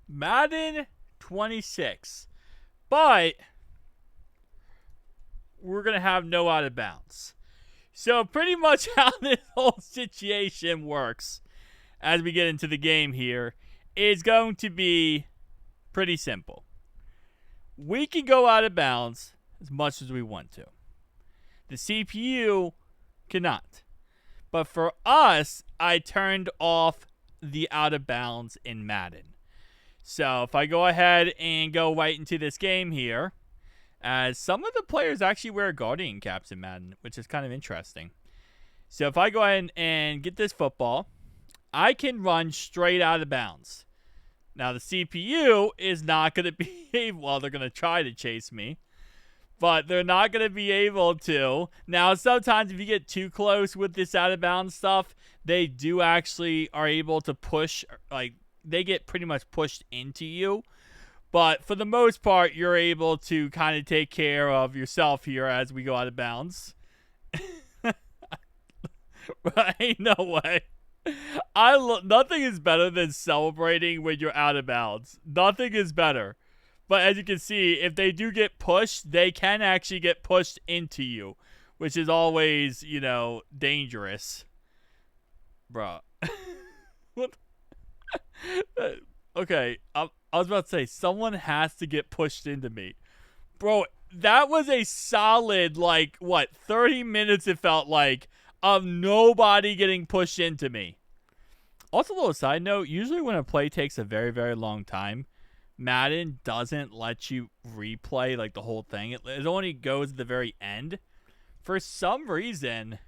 Madden 26. But we're going to have no out of bounds. So pretty much how this whole situation works as we get into the game here is going to be pretty simple. We can go out of bounds as much as we want to. The CPU cannot. But for us, I turned off the out of bounds in Madden. So if I go ahead and go right into this game here, as some of the players actually wear Guardian caps in Madden, which is kind of interesting. So if I go ahead and get this football, I can run straight out of bounds. Now the CPU is not going to be, well, they're going to try to chase me, but they're not going to be able to. Now sometimes if you get too close with this out of bounds stuff, they do actually are able to push, like they get pretty much pushed into you. But for the most part, you're able to kind of take care of yourself here as we go out of bounds. But ain't no way. Nothing is better than celebrating when you're out of bounds. Nothing is better. But as you can see, if they do get pushed, they can actually get pushed into you, which is always, dangerous. Bruh. What? Okay, I was about to say, someone has to get pushed into me. Bro, that was a solid, 30 minutes it felt like, of nobody getting pushed into me. Also, a little side note, usually when a play takes a very, very long time, Madden doesn't let you replay, the whole thing. It only goes to the very end. For some reason,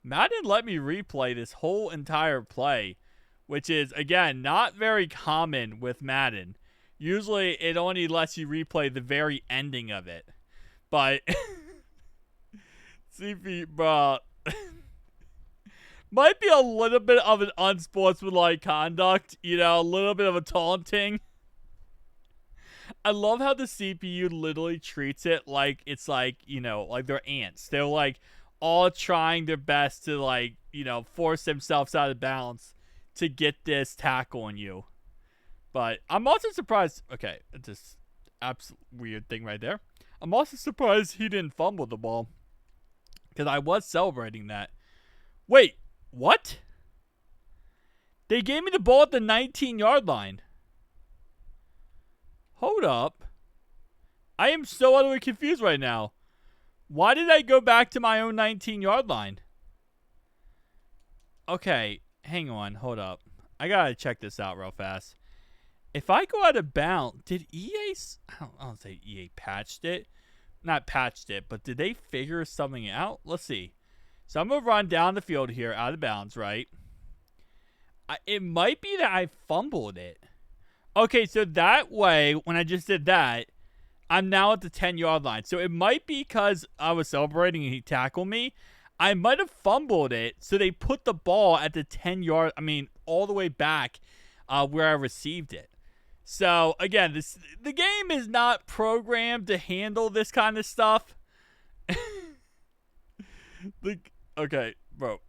Madden let me replay this whole entire play, which is, again, not very common with Madden. Usually, it only lets you replay the very ending of it. But, CP, bro, might be a little bit of an unsportsmanlike conduct, a little bit of a taunting. I love how the CPU literally treats it like it's like they're ants. They're, all trying their best to, force themselves out of bounds to get this tackle on you. But I'm also surprised. Okay, this absolute weird thing right there. I'm also surprised he didn't fumble the ball, because I was celebrating that. Wait, what? They gave me the ball at the 19-yard line. Hold up. I am so utterly confused right now. Why did I go back to my own 19-yard line? Okay. Hang on, hold up. I gotta check this out real fast. If I go out of bounds, did EA... I don't say EA patched it. Not patched it, but did they figure something out? Let's see. So I'm going to run down the field here, out of bounds, right? It might be that I fumbled it. Okay, so that way, when I just did that, I'm now at the 10-yard line. So it might be because I was celebrating and he tackled me. I might have fumbled it, so they put the ball at the 10-yard, all the way back where I received it. So, again, the game is not programmed to handle this kind of stuff. Okay, bro.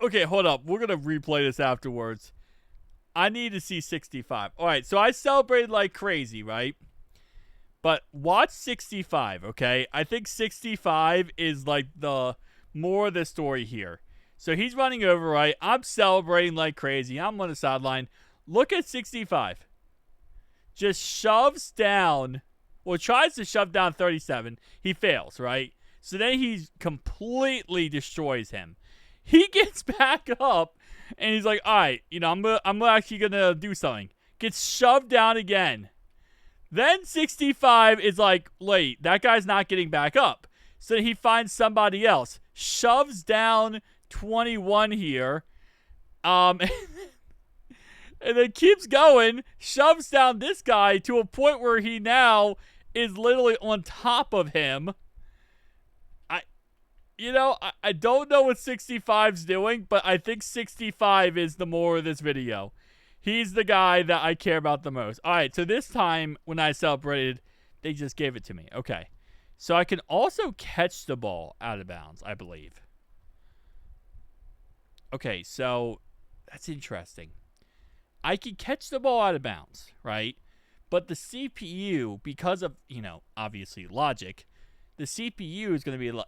Okay, hold up. We're going to replay this afterwards. I need to see 65. All right, so I celebrated like crazy, right? But watch 65, okay? I think 65 is the more of the story here. So he's running over, right? I'm celebrating like crazy. I'm on the sideline. Look at 65. Just shoves down, tries to shove down 37. He fails, right? So then he completely destroys him. He gets back up, and he's like, all right, I'm actually going to do something. Gets shoved down again. Then 65 is like, wait, that guy's not getting back up. So he finds somebody else. Shoves down 21 here. And then keeps going. Shoves down this guy to a point where he now is literally on top of him. I don't know what 65's doing, but I think 65 is the more of this video. He's the guy that I care about the most. All right, so this time when I celebrated, they just gave it to me. Okay. So I can also catch the ball out of bounds, I believe. Okay, so that's interesting. I can catch the ball out of bounds, right? But the CPU, because of, obviously logic, the CPU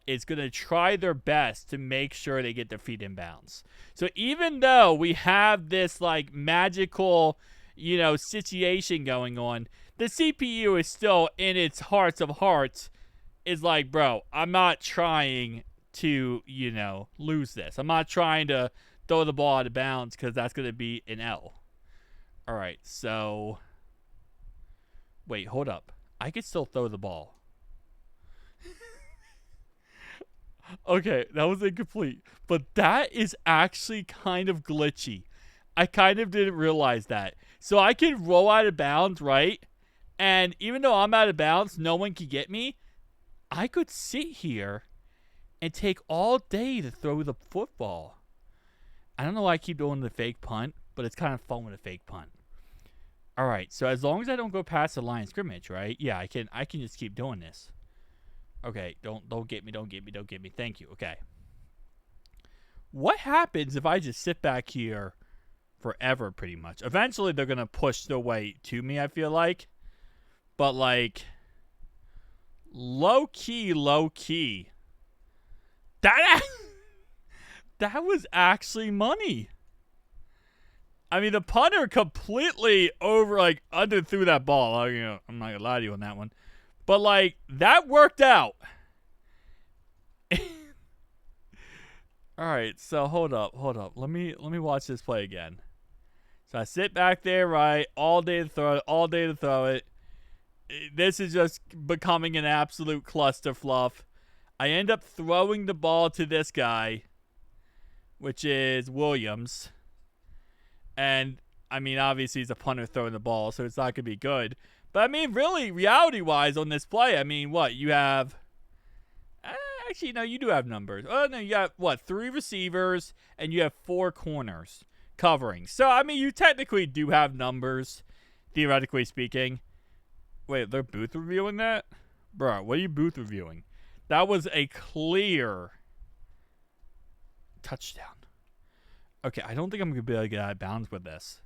is going to try their best to make sure they get their feet in bounds. So even though we have this like magical, situation going on, the CPU is still in its hearts of hearts is like, bro, I'm not trying to, lose this. I'm not trying to throw the ball out of bounds because that's going to be an L. All right, so wait, hold up. I could still throw the ball. Okay, that was incomplete. But that is actually kind of glitchy. I kind of didn't realize that. So I can roll out of bounds, right? And even though I'm out of bounds, no one can get me. I could sit here and take all day to throw the football. I don't know why I keep doing the fake punt, but it's kind of fun with a fake punt. All right, so as long as I don't go past the line of scrimmage, right? Yeah, I can just keep doing this. Okay, don't get me. Thank you. Okay. What happens if I just sit back here forever, pretty much? Eventually, they're going to push their way to me, I feel like. But, like, low-key. That was actually money. I mean, the punter completely underthrew that ball. I'm not going to lie to you on that one. But, like, that worked out. All right, so hold up. Let me watch this play again. So I sit back there, right, all day to throw it. This is just becoming an absolute clusterfluff. I end up throwing the ball to this guy, which is Williams. And, I mean, obviously he's a punter throwing the ball, so it's not going to be good. But, I mean, really, reality-wise on this play, I mean, what? You have... Actually, no, you do have numbers. Oh, no, you got, 3 receivers, and you have 4 corners covering. So, I mean, you technically do have numbers, theoretically speaking. Wait, they're booth reviewing that? Bro, what are you booth reviewing? That was a clear touchdown. Okay, I don't think I'm going to be able to get out of bounds with this.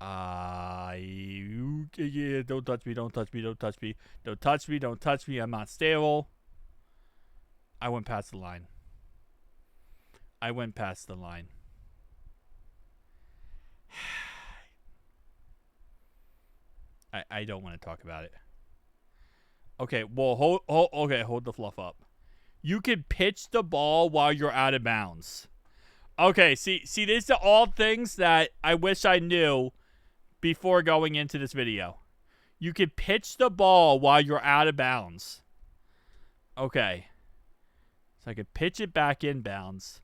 Yeah, don't touch me. I'm not stable. I went past the line. I don't want to talk about it. Okay, well, hold the fluff up. You can pitch the ball while you're out of bounds. Okay, see, these are all things that I wish I knew before going into this video. You can pitch the ball while you're out of bounds. Okay. So I could pitch it back in bounds.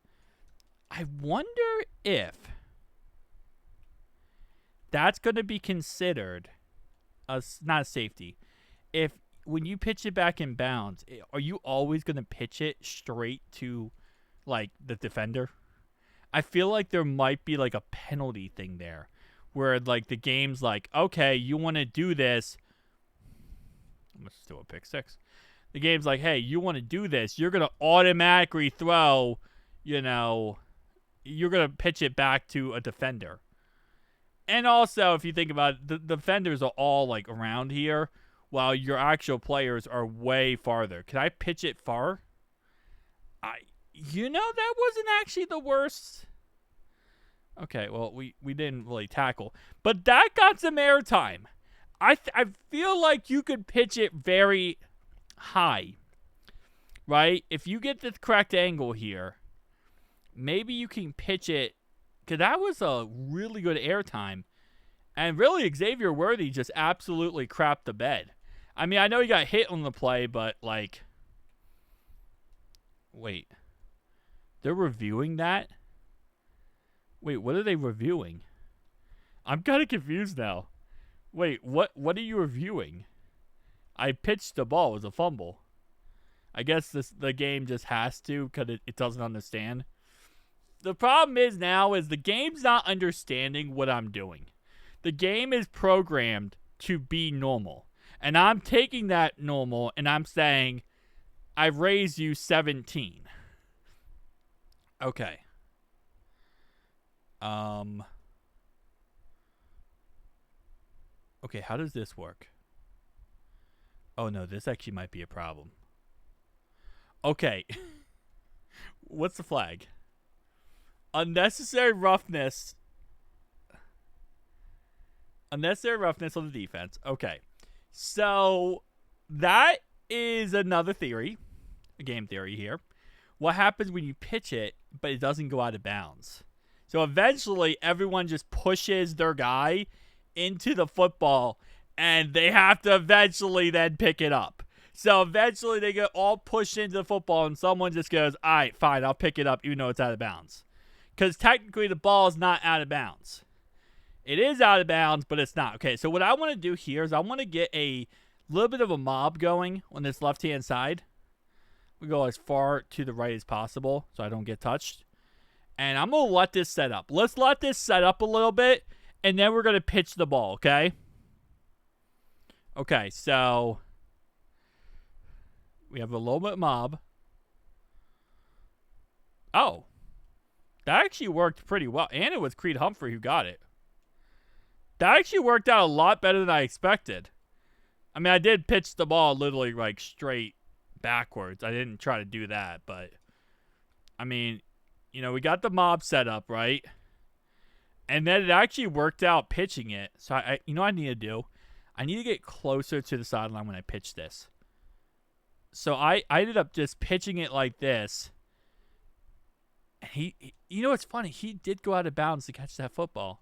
I wonder if that's going to be considered not a safety. If when you pitch it back in bounds, are you always going to pitch it straight to like the defender? I feel like there might be like a penalty thing there where like the game's like, okay, you want to do this. I'm going to do a pick 6. The game's like, hey, you want to do this. You're going to automatically throw, you're going to pitch it back to a defender. And also, if you think about it, the defenders are all like around here while your actual players are way farther. Can I pitch it far? That wasn't actually the worst. Okay, well, we didn't really tackle. But that got some airtime. I feel like you could pitch it very high, right? If you get the correct angle here, maybe you can pitch it, because that was a really good airtime. And really, Xavier Worthy just absolutely crapped the bed. I mean, I know he got hit on the play, but, like, wait. They're reviewing that? Wait, what are they reviewing? I'm kind of confused now. Wait, what are you reviewing? I pitched the ball. It was a fumble. I guess the game just has to because it doesn't understand. The problem is the game's not understanding what I'm doing. The game is programmed to be normal. And I'm taking that normal and I'm saying, I've raised you 17. Okay. Okay, how does this work? Oh, no, this actually might be a problem. Okay. What's the flag? Unnecessary roughness. Unnecessary roughness on the defense. Okay. So that is another theory, a game theory here. What happens when you pitch it, but it doesn't go out of bounds? So eventually, everyone just pushes their guy into the football, and they have to eventually then pick it up. So eventually, they get all pushed into the football, and someone just goes, all right, fine, I'll pick it up even though it's out of bounds. Because technically, the ball is not out of bounds. It is out of bounds, but it's not. Okay, so what I want to do here is I want to get a little bit of a mob going on this left-hand side. We go as far to the right as possible so I don't get touched. And I'm going to let this set up. Let's let this set up a little bit, and then we're going to pitch the ball, okay? Okay, so we have a little bit mob. Oh, that actually worked pretty well. And it was Creed Humphrey who got it. That actually worked out a lot better than I expected. I mean, I did pitch the ball literally like straight backwards. I didn't try to do that, but I mean, you know, we got the mob set up, right? And then it actually worked out pitching it. So I you know what I need to do? I need to get closer to the sideline when I pitch this. So I ended up just pitching it like this. And he you know what's funny? He did go out of bounds to catch that football.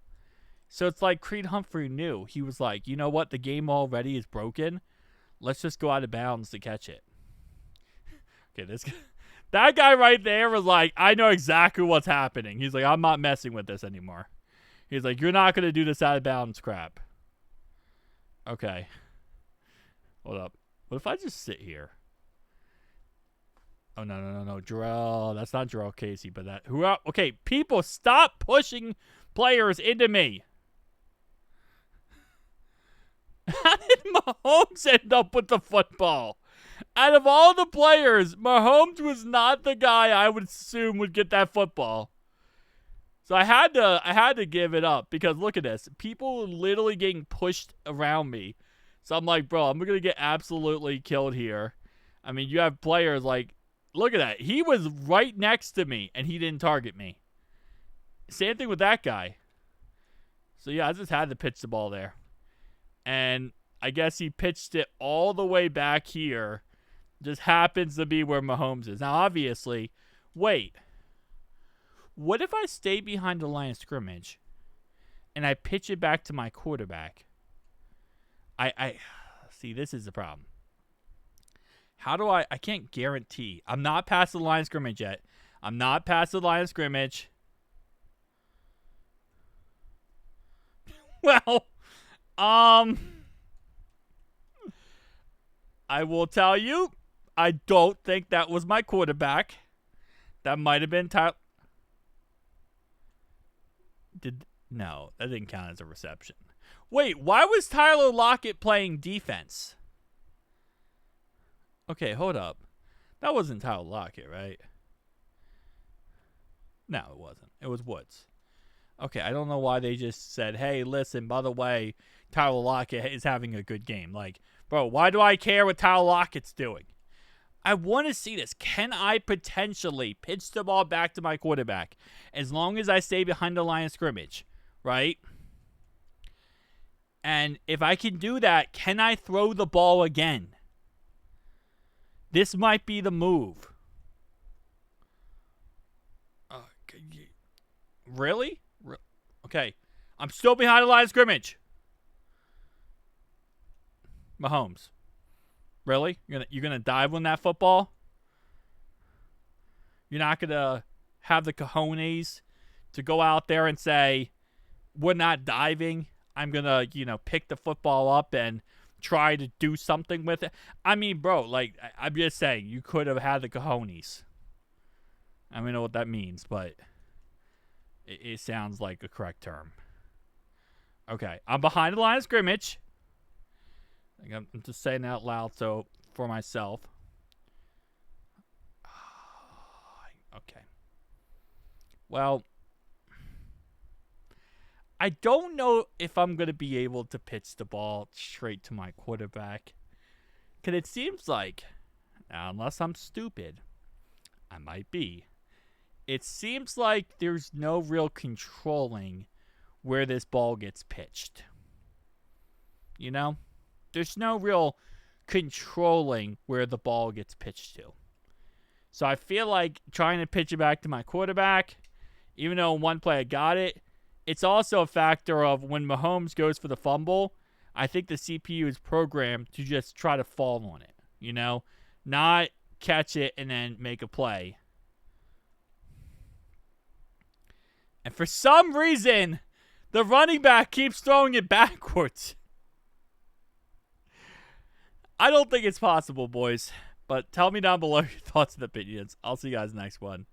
So it's like Creed Humphrey knew. He was like, you know what? The game already is broken. Let's just go out of bounds to catch it. Okay, that guy right there was like, I know exactly what's happening. He's like, I'm not messing with this anymore. He's like, you're not going to do this out of bounds crap. Okay. Hold up. What if I just sit here? Oh, no. Jarrell. That's not Jarrell Casey, but that. Okay, people, stop pushing players into me. How did Mahomes end up with the football? Out of all the players, Mahomes was not the guy I would assume would get that football. So I had to give it up because look at this. People are literally getting pushed around me. So I'm like, bro, I'm going to get absolutely killed here. I mean, you have players like, look at that. He was right next to me and he didn't target me. Same thing with that guy. So yeah, I just had to pitch the ball there. And I guess he pitched it all the way back here. Just happens to be where Mahomes is. Now, obviously, wait. What if I stay behind the line of scrimmage and I pitch it back to my quarterback? I see, this is the problem. How do I can't guarantee. I'm not past the line of scrimmage yet. I'm not past the line of scrimmage. Well, I will tell you, I don't think that was my quarterback. That might have been Tyler. No, that didn't count as a reception. Wait, why was Tyler Lockett playing defense? Okay, hold up. That wasn't Tyler Lockett, right? No, it wasn't. It was Woods. Okay, I don't know why they just said, hey, listen, by the way, Tyler Lockett is having a good game. Like, bro, why do I care what Tyler Lockett's doing? I want to see this. Can I potentially pitch the ball back to my quarterback as long as I stay behind the line of scrimmage, right? And if I can do that, can I throw the ball again? This might be the move. Really? Okay. I'm still behind the line of scrimmage. Mahomes. Really? You're gonna dive on that football? You're not gonna have the cojones to go out there and say, we're not diving. I'm gonna, pick the football up and try to do something with it. I mean, bro, like, I'm just saying, you could have had the cojones. I don't know what that means, but it sounds like a correct term. Okay, I'm behind the line of scrimmage. I'm just saying that out loud for myself. Okay. Well, I don't know if I'm going to be able to pitch the ball straight to my quarterback. Because it seems like, now, unless I'm stupid, I might be. It seems like there's no real controlling where this ball gets pitched. You know? There's no real controlling where the ball gets pitched to. So I feel like trying to pitch it back to my quarterback, even though in one play I got it, it's also a factor of when Mahomes goes for the fumble, I think the CPU is programmed to just try to fall on it, you know? Not catch it and then make a play. And for some reason, the running back keeps throwing it backwards. I don't think it's possible, boys. But tell me down below your thoughts and opinions. I'll see you guys next one.